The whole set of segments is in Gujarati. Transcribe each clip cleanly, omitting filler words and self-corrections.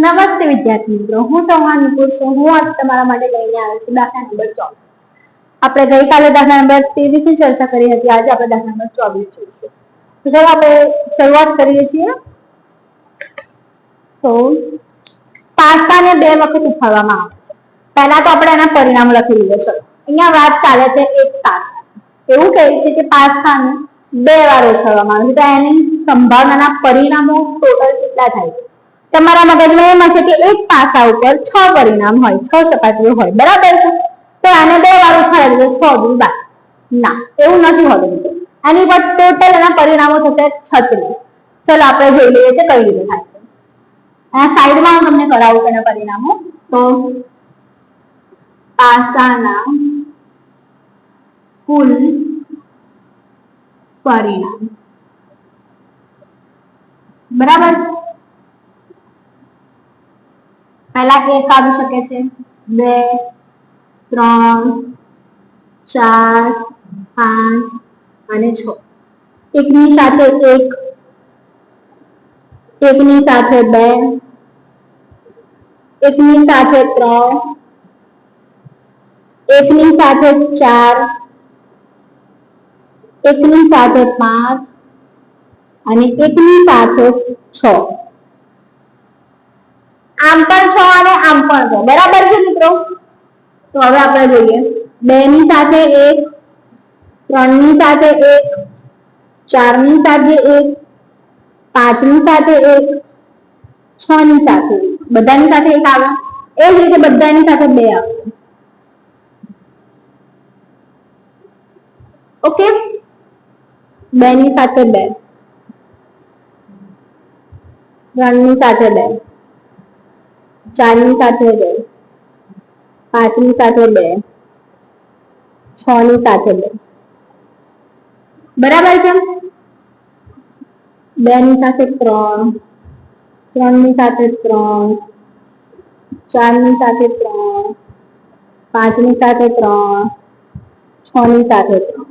નમસ્તે વિદ્યાર્થી મિત્રો, હું ચૌહાણ નુપુર છું. હું આજ તમારા માટે લઈને આવ્યો છું દાખલા નંબર 24. આપણે ગઈકાલે દાખલા નંબર 23 ની ચર્ચા કરી હતી. આજે આપણે દાખલા નંબર 24 જોઈશું. તો ચાલો આપણે શરૂઆત કરીએ છીએ. તો પાસ્તાને 2 વખત ઉફાળવામાં આવે છે. પહેલા તો આપણે એના પરિણામ લખી લઈએ. ચલો, અહીંયા વાત ચાલે છે એક પાસ્તા. એવું કહે છે કે પાસ્તાને 2 વાર ઉફાળવામાં આવે છે. તો એની સંભાવનાના પરિણામો ટોટલ કેટલા થાય છે? તમારા મગજમાં એમ હશે કે એક પાસા ઉપર 6 પરિણામ હોય, 6 સપાટીઓ હોય, બરાબર છે? તો આને 2 વાર ઉફાળી દે 6 દુ 12. ના, એવું નથી હોતું. આની પર ટોટલ એના પરિણામો થશે 36. ચલો આપણે જોઈ લઈએ કે કઈ રીતે થાય છે. આ સાઈડમાં હું તમને કરાવું તેના પરિણામો. તો પાસાના કુલ પરિણામ, બરાબર? પહેલા 1 આવી શકે છે, 2, 3, 4, 5 અને 6. એકની સાથે 1, એકની સાથે 2, એકની સાથે 3, એકની સાથે 4, એકની સાથે 5 અને એકની સાથે 6. આમ પણ 6 અને આમ પણ 6, બરાબર છે મિત્રો? તો હવે આપણે જોઈએ. 2 ની સાથે 1, 3 ની સાથે 1, 4 ની સાથે 1, 5 ની સાથે 1, 6 ની સાથે 1. બધાની સાથે 1 આવે. એ જ રીતે બધાની સાથે 2 આવે. ઓકે? 2 ની સાથે 2, 3 ની સાથે 2, 4 ની સાથે 2, 5 ની સાથે 2, 6 ની સાથે 2. બરાબર છે? 2 ની સાથે 3, 3 ની સાથે 3, 4 ની સાથે 3, 5 ની સાથે 3, 6 ની સાથે 3.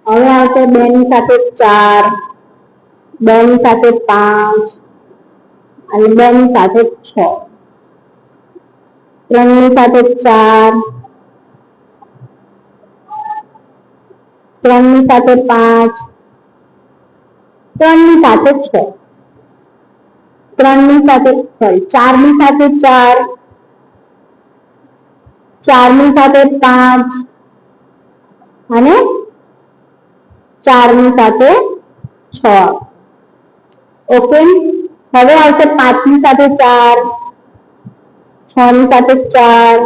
હવે આવશે 2 ની સાથે 4, 2 ની સાથે 5 અને 2 ની સાથે 6. 3 ની સાથે 4, 3 ની સાથે 5, 3 ની સાથે 6, 3 ની સાથે 4 ની સાથે 4, 4 ની સાથે 5 અને 4 ની સાથે 6. ઓકે? હવે આવશે 5 ની સાથે 4, 6 ની સાથે 4,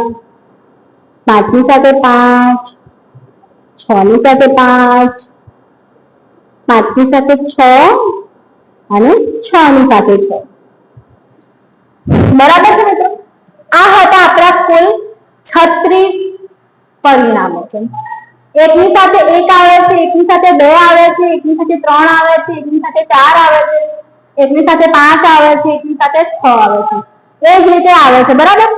5 ની સાથે 5, 6 ની સાથે 5, 5 ની સાથે 6 અને 6 ની સાથે 6. બરાબર છે મિત્રો? આ હતા આપણા કુલ 36 પરિણામો છે. એકની સાથે 1 આવે છે, એકની સાથે 2 આવે છે, એકની સાથે 3 આવે છે, એકની સાથે 4 આવે છે, એકની સાથે 5 આવે છે, એકની સાથે 6 આવે છે. એ જ રીતે આવે છે, બરાબર?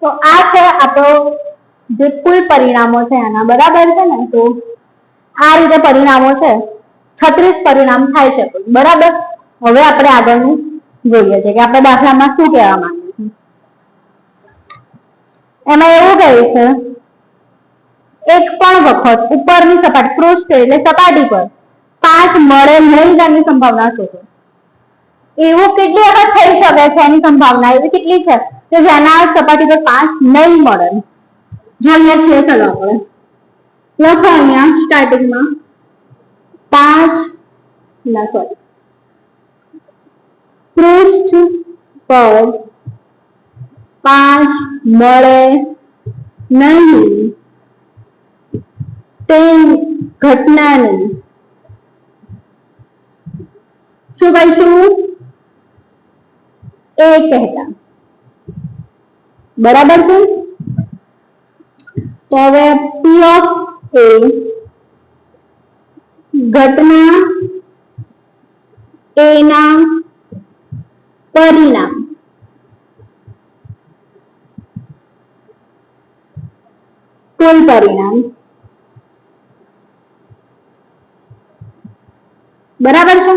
તો આ છે આપણો જે કુલ પરિણામો છે એના, બરાબર છે ને? તો આ રીતે પરિણામો છે, 36 પરિણામ થાય છે, બરાબર? હવે આપણે આગળનું જોઈએ છે કે આપણે દાખલામાં શું કહેવા માંગીએ છીએ. એમાં એવું કહે છે, એક પણ વખત ઉપરની સપાટી પૃષ્ઠ એટલે સપાટી પર 5 મળે નહીં તેની સંભાવના શોધો. એવું કેટલી વખત થઈ શકે છે એની સંભાવના? એવી કેટલી છે કે જેના સપાટી પર 5 નહીં મળે? જોઈએ છીએ. ચલો આપણે લખો અહીંયા સ્ટાર્ટિંગમાં 5 ના સોરી પૃષ્ઠ પર 5 મળે નહીં તે ઘટનાને શું કહીશું? એ કહેતા. બરાબર છે? તો હવે P of A ઘટના એ ના પરિણામ કુલ પરિણામ બરાબર છે।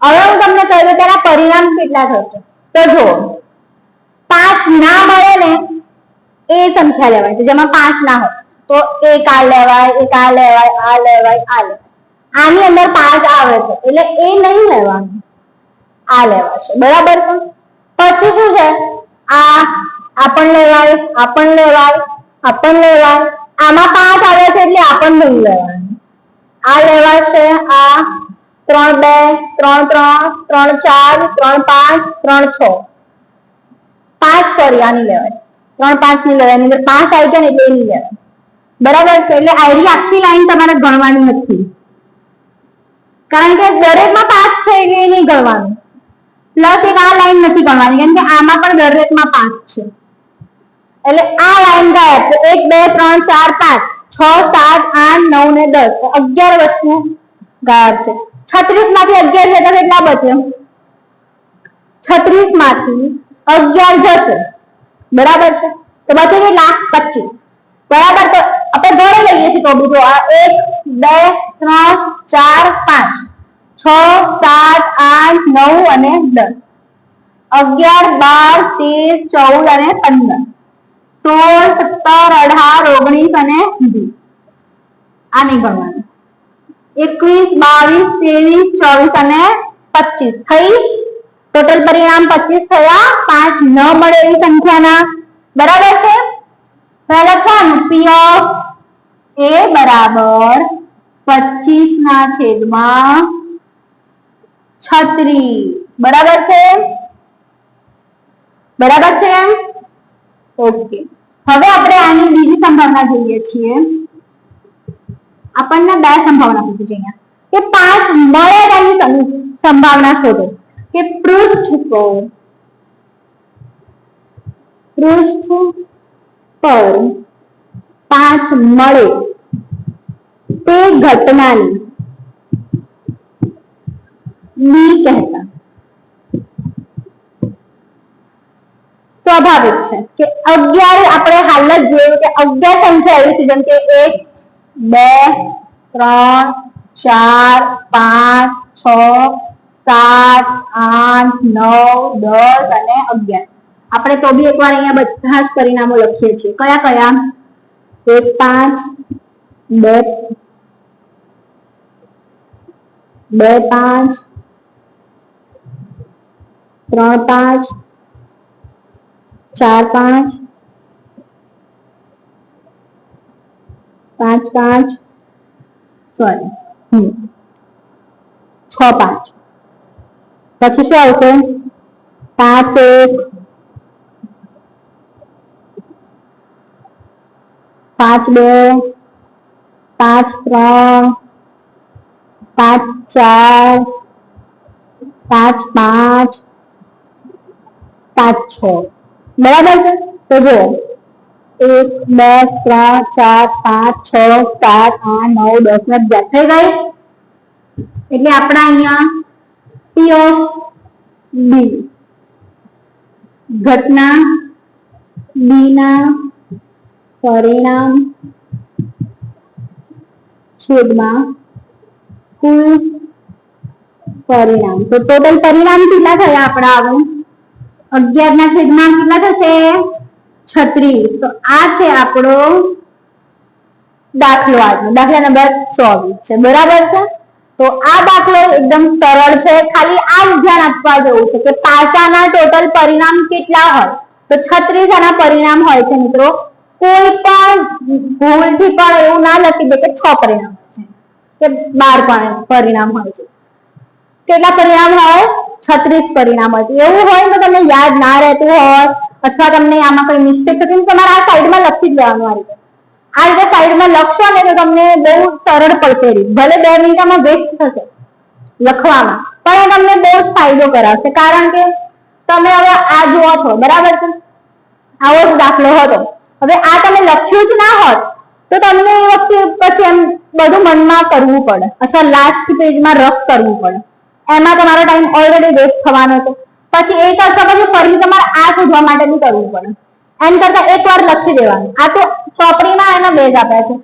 હવે હું તમને કહ્યું કે તેના પરિણામ કેટલા થશે તો જો 5 ના મળે ને એ સંખ્યા લેવાની છે જેમાં 5 ના હોય તો એક આ લેવાય એક આ લેવાય આ લેવાય આ લેવાય આની અંદર 5 આવે છે એટલે એ નહીં લેવાનું આ લેવાશે બરાબર છે। પછી શું છે આ પણ લેવાય આ પણ લેવાય આ પણ લેવાય આમાં 5 આવે છે એટલે આ પણ નહીં લેવાનું આ લેવાશે આ 3 2 3 3 3 4 3 5 3 6 5 સોરી આની લેવાય 3 5 ની લેવાય અંદર 5 આવી જાય ને એટલે નહીં લેવાય બરાબર છે। એટલે આઈડી આખી લાઈન તમારે ગણવાની નથી કારણ કે દરેકમાં 5 છે એટલે એ નહીં ગણવાનું પ્લસ એક આ લાઈન નથી ગણવાની કેમ કે આમાં પણ દરેકમાં 5 છે એટલે આ લાઈન ગાયબ છે 1 2 3 4 5 6 7 8 9 ને 10 11 વસ્તુ ગાયબ છે 36 માંથી 11 જતા કેટલા બચે 36 માંથી 11 જશે બરાબર છે તો બચે કેટલા 25 બરાબર તો આપણે ગણી લઈએ છીએ તો બીજો આ 1 2 3 4 5 6 7 8 9 અને 10 11 12 13 14 અને 15 16 17 18 19 અને 20 આ નહીં ગણવાનું 21 22 23 24 અને 25 થઈ ટોટલ પરિણામ 25 થયા 5 ન મળે એવી સંખ્યાના બરાબર છે તો લખવાનું P of A બરાબર 25 ના છેદમાં 36 બરાબર છે ઓકે હવે આપણે આની બીજી સંભાવના જોઈએ છીએ આપણને બે સંભાવના પૂછી છે અહીંયા કે 5 મળે તેની સંભાવના શોધો કે પૃષ્ઠ પર 5 મળે તે ઘટનાની બી કહેતા સ્વાભાવિક છે કે 11 આપણે હાલ જ જોયું કે 11 સંખ્યા એવી છે જેમ કે 1 2 3 4 5 6 7 8 9 10 અને 11 આપણે તો બી એકવાર અહીંયા બધા જ પરિણામો લખીએ છીએ કયા કયા 1 5 2 5 3 5 4 5 5 5 સોરી 6 5 પછી શું આવશે 5 1 5 2 5 3 5 4 5 5 5 6 બરાબર છે તો જો 1 2 3 4 5 6 7 8 9 10 ને 11 થઈ ગઈ એટલે આપણા અહીંયા P of B ઘટના B ના પરિણામ છેદમાં કુલ પરિણામ તો ટોટલ પરિણામ કેટલા થયા આપણા હવે 11 ના છેદમાં કેટલા થશે 36 તો આ છે આપણો દાખલો આજનો દાખલા નંબર 24 છે બરાબર છે તો આ દાખલો એકદમ સરળ છે ખાલી આ ધ્યાન આપવા જેવું છે કે પાસાના ટોટલ પરિણામ કેટલા હોય તો 36 આના પરિણામ હોય છે મિત્રો કોઈ પણ ભૂલથી પણ એવું ના લખી દે કે 6 પરિણામ છે કે 12 પરિણામ હોય છે કેટલા પરિણામ હોય 36 પરિણામ હોય છે એવું હોય તો તમને યાદ ના રહેતું હોય અથવા તમને આમાં કોઈ મિસ્ટેક થતી તો તમારે આ સાઈડમાં લખી જ લેવાનું આ રીતે સાઈડમાં લખશો ને તો તમને બહુ સરળ પડશે ભલે 2 મિનિટમાં વેસ્ટ થશે લખવામાં પણ એ તમને બહુ જ ફાયદો કરાવશે કારણ કે તમે હવે આ જુઓ છો બરાબર છે આવો જ દાખલો હતો હવે આ તમે લખ્યું જ ના હોત તો તમને એ વખતે પછી એમ બધું મનમાં કરવું પડે અથવા લાસ્ટ પેજમાં રફ કરવું પડે, એમાં તમારો ટાઈમ ઓલરેડી વેસ્ટ થવાનો છે. પછી એક કરશો પછી ફરી તમારે આ શોધવા માટે બી કરવું પડે. એમ કરતા એકવાર લખી દેવાનું. આ તો ચોપડીમાં એના બેઝ આપ્યા છે.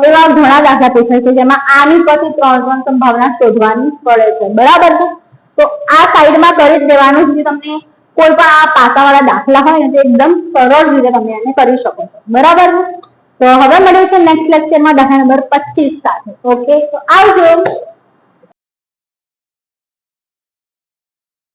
એવા ઘણા દાખલા પૂછાય છે જેમાં આની પછી 3 સંભાવના શોધવાની પડે છે, બરાબર છે. તો આ સાઈડમાં કરી જ દેવાનું છે. તમને કોઈ પણ આ પાસાવાળા દાખલા હોય ને તો એકદમ સરળ રીતે તમે એને કરી શકો છો, બરાબર છે. તો હવે મળીશું નેક્સ્ટ લેક્ચરમાં દાખલા નંબર 25 સાથે. ઓકે, તો આવજો.